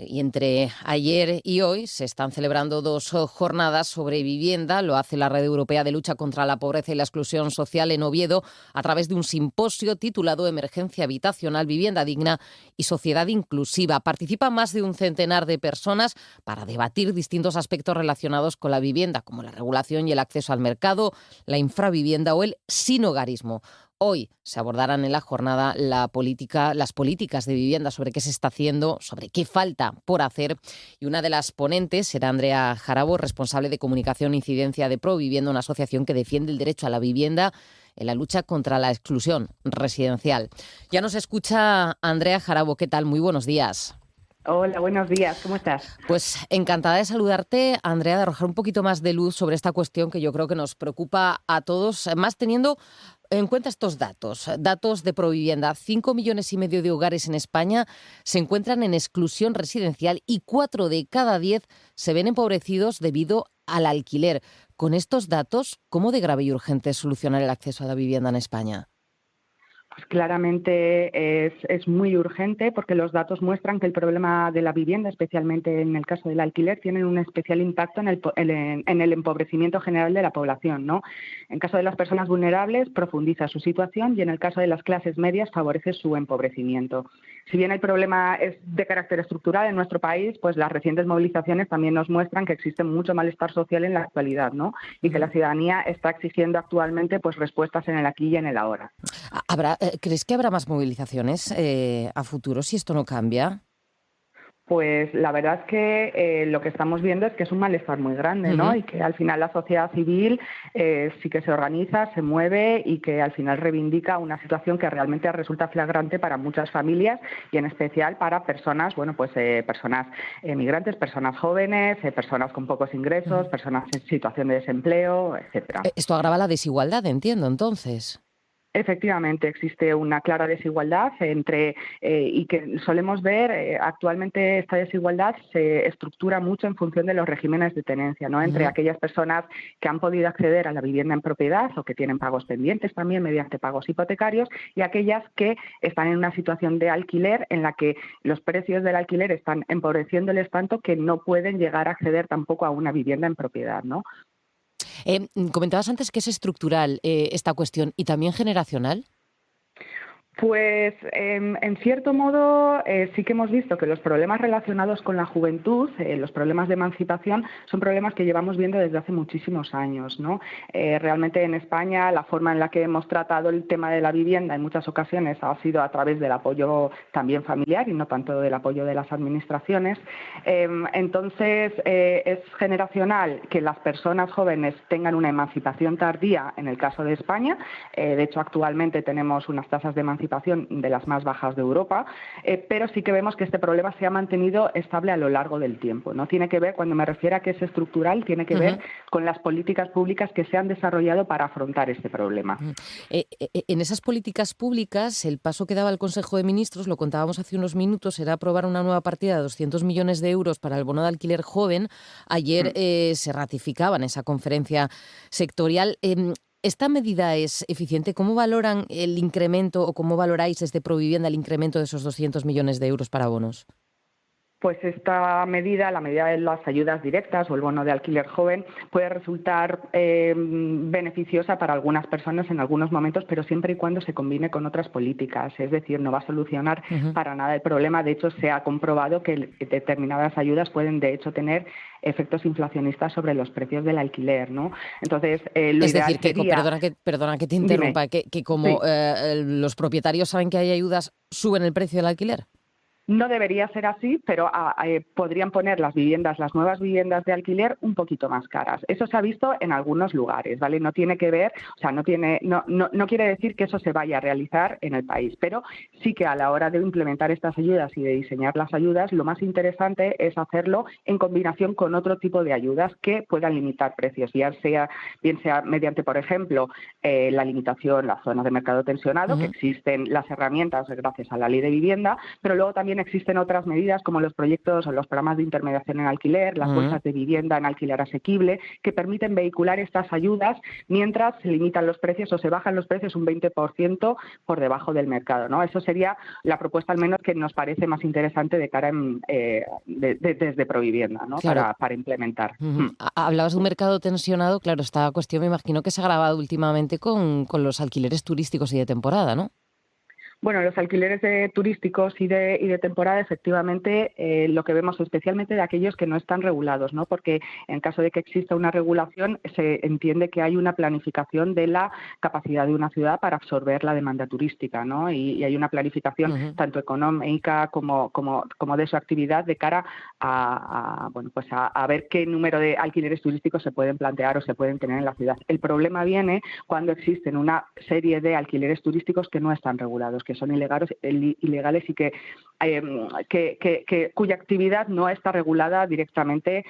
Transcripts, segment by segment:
Y entre ayer y hoy se están celebrando dos jornadas sobre vivienda. Lo hace la Red Europea de Lucha contra la Pobreza y la Exclusión Social en Oviedo a través de un simposio titulado Emergencia Habitacional, Vivienda Digna y Sociedad Inclusiva. Participan más de un centenar de personas para debatir distintos aspectos relacionados con la vivienda, como la regulación y el acceso al mercado, la infravivienda o el sinhogarismo. Hoy se abordarán en la jornada las políticas de vivienda, sobre qué se está haciendo, sobre qué falta por hacer. Y una de las ponentes será Andrea Jarabo, responsable de comunicación e incidencia de Provivienda, una asociación que defiende el derecho a la vivienda en la lucha contra la exclusión residencial. Ya nos escucha Andrea Jarabo. ¿Qué tal? Muy buenos días. Hola, buenos días. ¿Cómo estás? Pues encantada de saludarte, Andrea, de arrojar un poquito más de luz sobre esta cuestión que yo creo que nos preocupa a todos, más teniendo en cuenta estos datos de Provivienda. 5,5 millones de hogares en España se encuentran en exclusión residencial y 4 de cada 10 se ven empobrecidos debido al alquiler. Con estos datos, ¿cómo de grave y urgente es solucionar el acceso a la vivienda en España? Pues claramente es muy urgente porque los datos muestran que el problema de la vivienda, especialmente en el caso del alquiler, tiene un especial impacto en el empobrecimiento general de la población, ¿no? En caso de las personas vulnerables, profundiza su situación y en el caso de las clases medias, favorece su empobrecimiento. Si bien el problema es de carácter estructural en nuestro país, pues las recientes movilizaciones también nos muestran que existe mucho malestar social en la actualidad, ¿no? Y que la ciudadanía está exigiendo actualmente pues respuestas en el aquí y en el ahora. ¿Crees que habrá más movilizaciones a futuro si esto no cambia? Pues la verdad es que lo que estamos viendo es que es un malestar muy grande, ¿no? Y que al final la sociedad civil sí que se organiza, se mueve y que al final reivindica una situación que realmente resulta flagrante para muchas familias y en especial para personas, personas migrantes, personas jóvenes, personas con pocos ingresos, personas en situación de desempleo, etcétera. Esto agrava la desigualdad, entiendo, entonces. Efectivamente, existe una clara desigualdad y que solemos ver actualmente esta desigualdad se estructura mucho en función de los regímenes de tenencia, ¿no? Entre aquellas personas que han podido acceder a la vivienda en propiedad o que tienen pagos pendientes también mediante pagos hipotecarios y aquellas que están en una situación de alquiler en la que los precios del alquiler están empobreciéndoles tanto que no pueden llegar a acceder tampoco a una vivienda en propiedad, ¿no? Comentabas antes que es estructural esta cuestión y también generacional. Pues en cierto modo sí que hemos visto que los problemas relacionados con la juventud, los problemas de emancipación, son problemas que llevamos viendo desde hace muchísimos años, ¿no? Realmente en España la forma en la que hemos tratado el tema de la vivienda en muchas ocasiones ha sido a través del apoyo también familiar y no tanto del apoyo de las administraciones. Entonces es generacional que las personas jóvenes tengan una emancipación tardía en el caso de España. De hecho, actualmente tenemos unas tasas de emancipación de las más bajas de Europa, pero sí que vemos que este problema se ha mantenido estable a lo largo del tiempo, ¿no? Tiene que ver, cuando me refiero a que es estructural, tiene que ver con las políticas públicas que se han desarrollado para afrontar este problema. En esas políticas públicas, el paso que daba el Consejo de Ministros, lo contábamos hace unos minutos, era aprobar una nueva partida de 200 millones de euros para el bono de alquiler joven. Ayer se ratificaba en esa conferencia sectorial. ¿Esta medida es eficiente? ¿Cómo valoran el incremento o cómo valoráis desde Provivienda el incremento de esos 200 millones de euros para bonos? Pues esta medida, la medida de las ayudas directas o el bono de alquiler joven, puede resultar beneficiosa para algunas personas en algunos momentos, pero siempre y cuando se combine con otras políticas. Es decir, no va a solucionar para nada el problema. De hecho, se ha comprobado que determinadas ayudas pueden, de hecho, tener efectos inflacionistas sobre los precios del alquiler, ¿no? Entonces, lo es ideal decir, sería... perdona que te interrumpa, que como los propietarios saben que hay ayudas, ¿suben el precio del alquiler? No debería ser así, pero podrían poner las nuevas viviendas de alquiler un poquito más caras. Eso se ha visto en algunos lugares, ¿vale? No tiene que ver, o sea, no quiere decir que eso se vaya a realizar en el país, pero sí que a la hora de implementar estas ayudas y de diseñar las ayudas, lo más interesante es hacerlo en combinación con otro tipo de ayudas que puedan limitar precios, bien sea mediante, por ejemplo, la limitación, la zona de mercado tensionado, que existen las herramientas gracias a la ley de vivienda, pero luego también también existen otras medidas como los proyectos o los programas de intermediación en alquiler, las bolsas de vivienda en alquiler asequible, que permiten vehicular estas ayudas mientras se limitan los precios o se bajan los precios un 20% por debajo del mercado, ¿no? Eso sería la propuesta al menos que nos parece más interesante de cara desde Provivienda, ¿no? Claro. Para implementar. Hablabas de un mercado tensionado, claro, esta cuestión me imagino que se ha agravado últimamente con los alquileres turísticos y de temporada, ¿no? Bueno, los alquileres turísticos y de temporada, efectivamente, lo que vemos especialmente de aquellos que no están regulados, ¿no? Porque en caso de que exista una regulación, se entiende que hay una planificación de la capacidad de una ciudad para absorber la demanda turística, ¿no? Y hay una planificación tanto económica como de su actividad de cara a ver qué número de alquileres turísticos se pueden plantear o se pueden tener en la ciudad. El problema viene cuando existen una serie de alquileres turísticos que no están regulados, que son ilegales y cuya actividad no está regulada directamente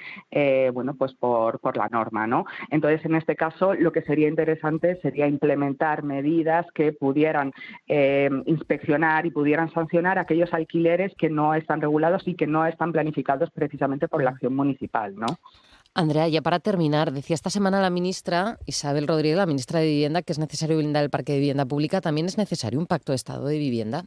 por la norma, ¿no? Entonces, en este caso, lo que sería interesante sería implementar medidas que pudieran inspeccionar y pudieran sancionar aquellos alquileres que no están regulados y que no están planificados precisamente por la acción municipal, ¿no? Andrea, ya para terminar, decía esta semana la ministra Isabel Rodríguez, la ministra de Vivienda, que es necesario blindar el parque de vivienda pública. ¿También es necesario un pacto de Estado de vivienda?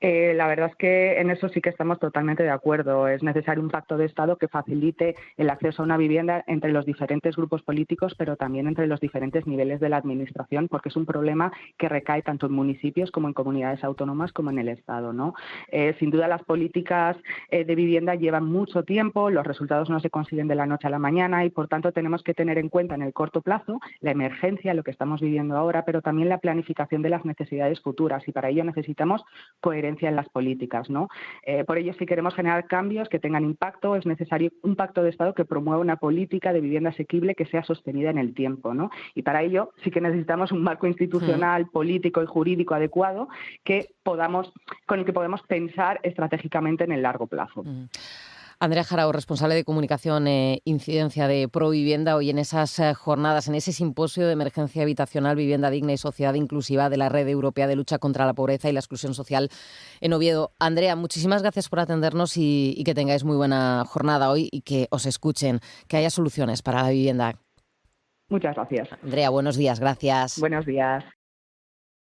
La verdad es que en eso sí que estamos totalmente de acuerdo. Es necesario un pacto de Estado que facilite el acceso a una vivienda entre los diferentes grupos políticos, pero también entre los diferentes niveles de la Administración, porque es un problema que recae tanto en municipios como en comunidades autónomas como en el Estado, ¿no? Sin duda las políticas de vivienda llevan mucho tiempo, los resultados no se consiguen de la noche a la mañana y, por tanto, tenemos que tener en cuenta en el corto plazo la emergencia, lo que estamos viviendo ahora, pero también la planificación de las necesidades futuras, y para ello necesitamos coherencia en las políticas, ¿no? Por ello, si queremos generar cambios que tengan impacto, es necesario un pacto de Estado que promueva una política de vivienda asequible que sea sostenida en el tiempo, ¿no? Y para ello sí que necesitamos un marco institucional, político y jurídico adecuado con el que podemos pensar estratégicamente en el largo plazo. Andrea Jarao, responsable de comunicación incidencia de Provivienda, hoy en esas jornadas, en ese simposio de emergencia habitacional, vivienda digna y sociedad inclusiva de la Red Europea de Lucha contra la Pobreza y la Exclusión Social en Oviedo. Andrea, muchísimas gracias por atendernos y que tengáis muy buena jornada hoy y que os escuchen, que haya soluciones para la vivienda. Muchas gracias. Andrea, buenos días, gracias. Buenos días.